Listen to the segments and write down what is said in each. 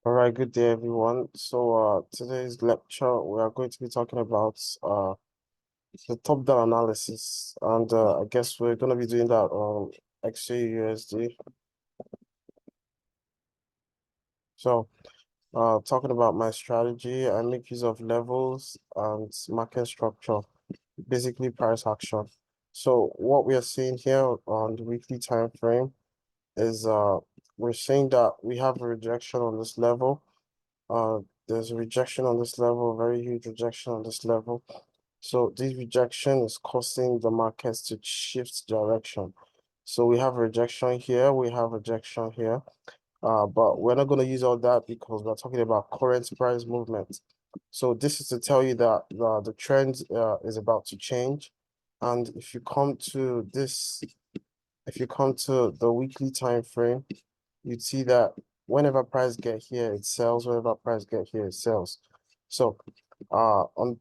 All right, good day, everyone. Today's lecture, we are going to be talking about the top-down analysis, and I guess we're going to be doing that on XAUSD. So, talking about my strategy, I make use of levels and market structure, basically price action. So, what we are seeing here on the weekly time frame is we're saying that we have a rejection on this level. Uh, there's a rejection on this level, a very huge rejection on this level. So this rejection is causing the markets to shift direction. So we have rejection here, we have rejection here. But we're not going to use all that because we're talking about current price movement. So this is to tell you that the trend is about to change. And if you come to the weekly time frame, you'd see that whenever price get here, it sells. Whenever price get here, it sells. So, and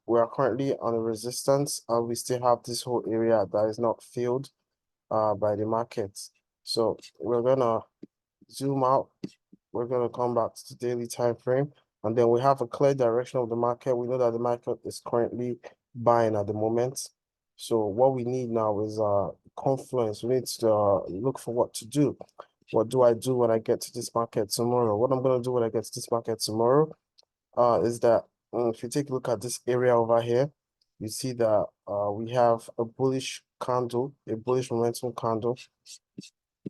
we are currently on a resistance, and we still have this whole area that is not filled, by the market. So we're gonna zoom out. We're gonna come back to the daily time frame, and then we have a clear direction of the market. We know that the market is currently buying at the moment. So what we need now is confluence. We need to look for what to do. What do I do when I get to this market tomorrow? What I'm gonna do when I get to this market tomorrow is that if you take a look at this area over here, you see that we have a bullish candle, a bullish momentum candle.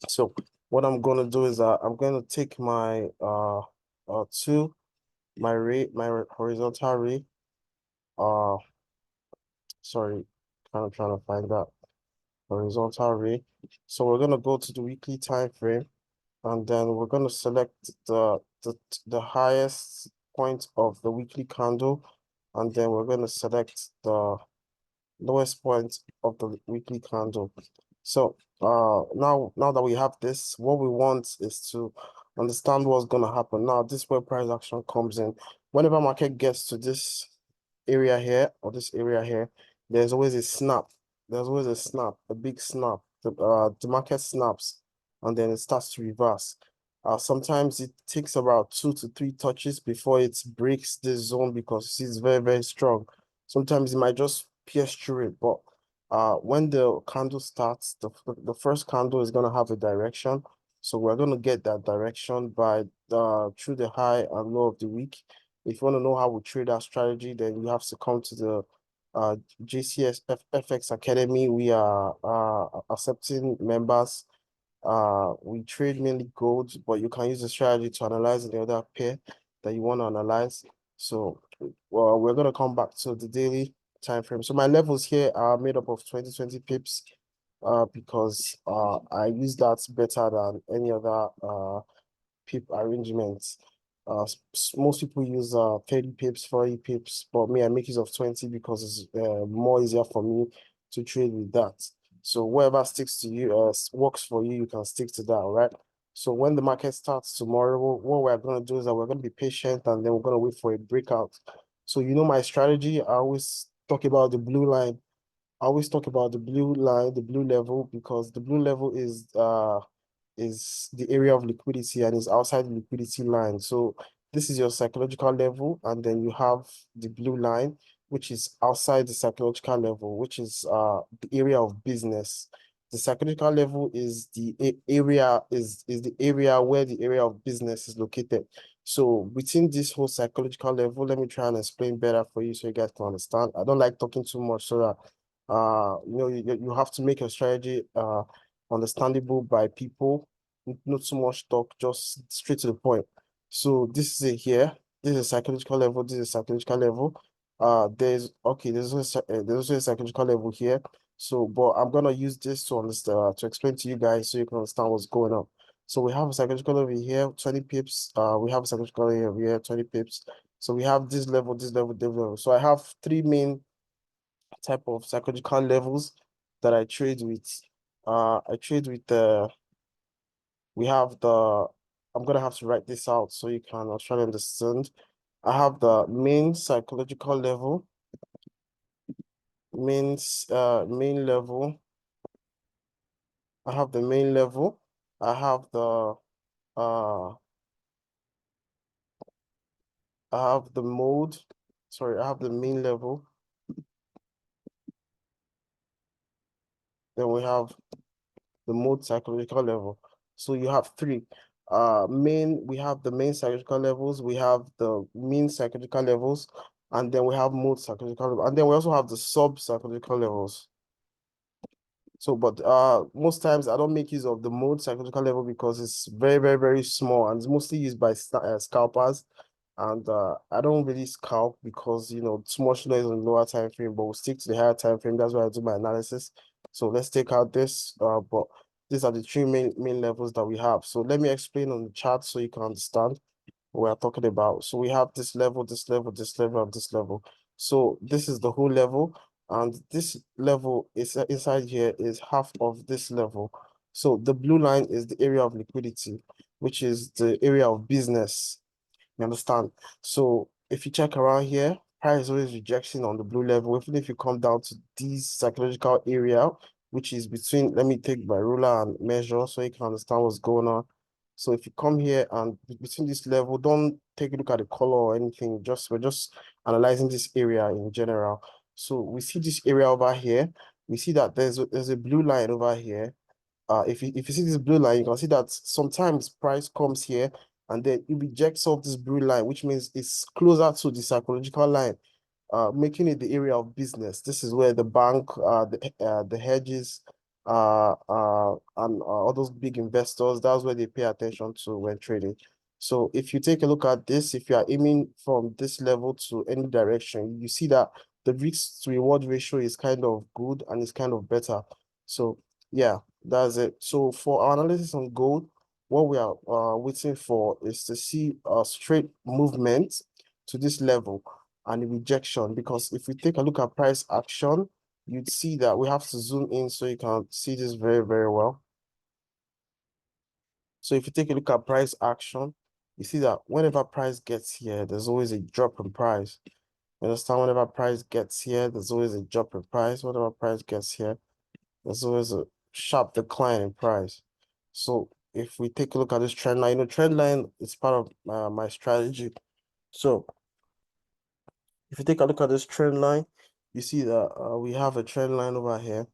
So what I'm gonna do is I'm gonna take my my horizontal ray. Uh sorry, kind of trying to find that horizontal ray. So we're gonna go to the weekly time frame, and then we're gonna select the highest point of the weekly candle, and then we're gonna select the lowest point of the weekly candle. So now that we have this, what we want is to understand what's gonna happen. Now, this is where price action comes in. Whenever market gets to this area here or this area here, there's always a snap. There's always a snap, a big snap. The market snaps and then it starts to reverse. Sometimes it takes about 2 to 3 touches before it breaks this zone because it's very, very strong. Sometimes it might just pierce through it, but when the candle starts, the first candle is gonna have a direction. So we're gonna get that direction by through the high and low of the week. If you want to know how we trade our strategy, then you have to come to the JCS FX Academy. We are accepting members. We trade mainly gold, but you can use the strategy to analyze the other pair that you want to analyze. So, well, we're gonna come back to the daily time frame. So my levels here are made up of 20 pips, because I use that better than any other pip arrangements. Most people use 30 pips, 40 pips, but me, I make use of 20 because it's more easier for me to trade with that. So whatever sticks to you, works for you, you can stick to that, right? So when the market starts tomorrow, what we're going to do is that we're going to be patient and then we're going to wait for a breakout. So you know my strategy, I always talk about the blue line. I always talk about the blue line, the blue level, because the blue level is the area of liquidity and is outside the liquidity line. So this is your psychological level, and then you have the blue line, which is outside the psychological level, which is the area of business. The psychological level is the area is the area where the area of business is located. So within this whole psychological level, let me try and explain better for you so you guys can understand. I don't like talking too much so that you have to make your strategy understandable by people, not too much talk, just straight to the point. So this is it here. This is a psychological level. This is a psychological level. There's also a psychological level here. So, but I'm gonna use this to understand to explain to you guys so you can understand what's going on. So we have a psychological level here, 20 pips. We have a psychological level here, 20 pips. So we have this level, this level, this level. So I have three main type of psychological levels that I trade with. I trade with we have I'm gonna have to write this out so you can try to understand. I have the main psychological level, main level. I have the main level. I have the uh I have the mode. Sorry, I have the main level. Then we have the mode psychological level. So you have three. We have the main psychological levels, we have the mean psychological levels, and then we have mode psychological level, and then we also have the sub psychological levels. So, but most times I don't make use of the mode psychological level because it's very, very, very small and it's mostly used by scalpers. And I don't really scalp because too much noise on the lower time frame, but we'll stick to the higher time frame. That's why I do my analysis. So let's take out this. But these are the three main levels that we have. So let me explain on the chart so you can understand what we are talking about. So we have this level, this level, this level, and this level. So this is the whole level, and this level is inside here is half of this level. So the blue line is the area of liquidity, which is the area of business. You understand? So if you check around here, price is always rejection on the blue level. Even if you come down to this psychological area, which is between, let me take my ruler and measure so you can understand what's going on. So if you come here and between this level, don't take a look at the color or anything. We're just analyzing this area in general. So we see this area over here. We see that there's a blue line over here. If you see this blue line, you can see that sometimes price comes here and then it rejects off this blue line, which means it's closer to the psychological line, making it the area of business. This is where the bank, the hedges, and all those big investors, that's where they pay attention to when trading. So if you take a look at this, if you are aiming from this level to any direction, you see that the risk to reward ratio is kind of good and it's kind of better. So yeah, that's it. So for our analysis on gold, what we are waiting for is to see a straight movement to this level and a rejection, because if we take a look at price action, you'd see that we have to zoom in so you can see this very, very well. So if you take a look at price action, you see that whenever price gets here, there's always a drop in price. You understand? Whenever price gets here, there's always a drop in price. Whenever price gets here, there's always a sharp decline in price. So if we take a look at this trend line, trend line is part of my strategy. So if you take a look at this trend line, you see that we have a trend line over here.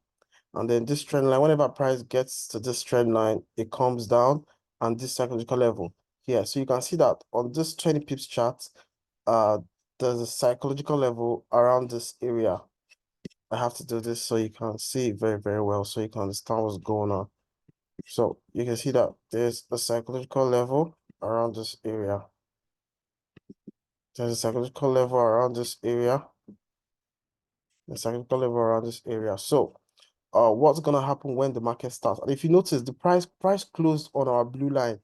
And then this trend line, whenever price gets to this trend line, it comes down and this psychological level here. So you can see that on this 20 pips chart, uh, there's a psychological level around this area. I have to do this so you can see it very, very well, so you can understand what's going on. So you can see that there's a psychological level around this area. There's a psychological level around this area. The psychological level around this area. So what's gonna happen when the market starts? And if you notice, the price closed on our blue line,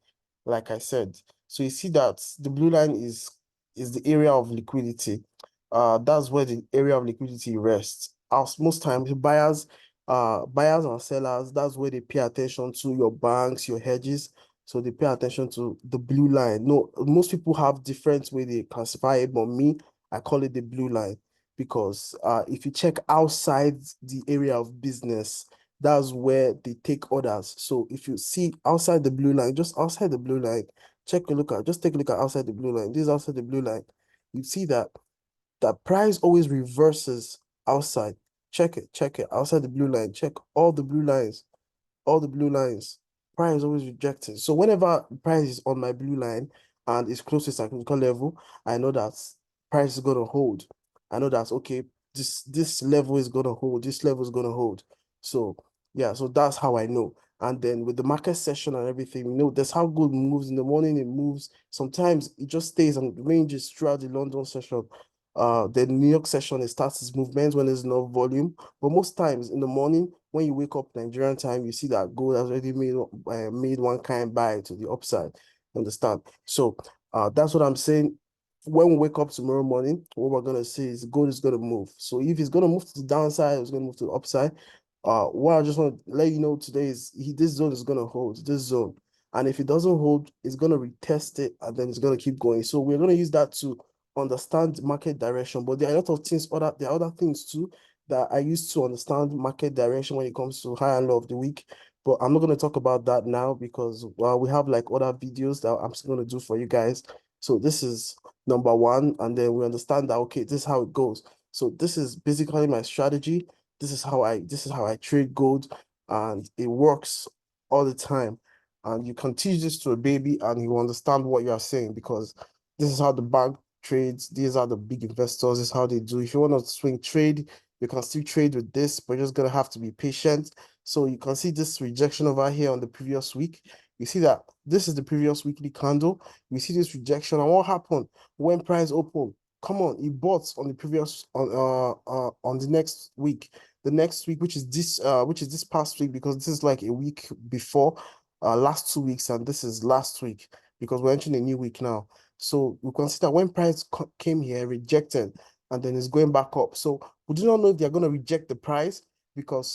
like I said. So you see that the blue line is the area of liquidity. That's where the area of liquidity rests. As most times, buyers and sellers, that's where they pay attention to your banks, your hedges. So they pay attention to the blue line. No, most people have different way they classify it, but me, I call it the blue line because if you check outside the area of business, that's where they take orders. So if you see outside the blue line, just outside the blue line, just take a look at outside the blue line. This is outside the blue line. You see that price always reverses outside. Check it outside the blue line. Check all the blue lines. Price is always rejected. So whenever price is on my blue line and is close to psychological level, I know that price is gonna hold. I know that okay, this level is gonna hold, this level is gonna hold. So yeah, so that's how I know. And then with the market session and everything, that's how good moves. In the morning it moves. Sometimes it just stays and ranges throughout the London session. The New York session, it starts its movements when there's no volume. But most times in the morning, when you wake up Nigerian time, you see that gold has already made one kind buy to the upside. Understand? So that's what I'm saying. When we wake up tomorrow morning, what we're gonna see is gold is gonna move. So if it's gonna move to the downside, it's gonna move to the upside. What I just want to let you know today is this zone is gonna hold this zone, and if it doesn't hold, it's gonna retest it, and then it's gonna keep going. So we're gonna use that to understand market direction. But there are a lot of things, there are other things too that I use to understand market direction when it comes to high and low of the week. But I'm not going to talk about that now because we have like other videos that I'm still going to do for you guys. So this is number one, and then we understand that okay, this is how it goes. So this is basically my strategy. This is how I trade gold, and it works all the time. And you can teach this to a baby and you understand what you are saying, because this is how the bank trades, these are the big investors, this is how they do. If you want to swing trade, you can still trade with this, but you're just gonna have to be patient. So you can see this rejection over here on the previous week. You see that this is the previous weekly candle. We see this rejection, and what happened when price opened? Come on, it bought on the previous on the next week. The next week, which is this past week, because this is like a week before last 2 weeks, and this is last week because we're entering a new week now. So we consider when price came here, rejected, and then it's going back up. So we do not know if they're going to reject the price, because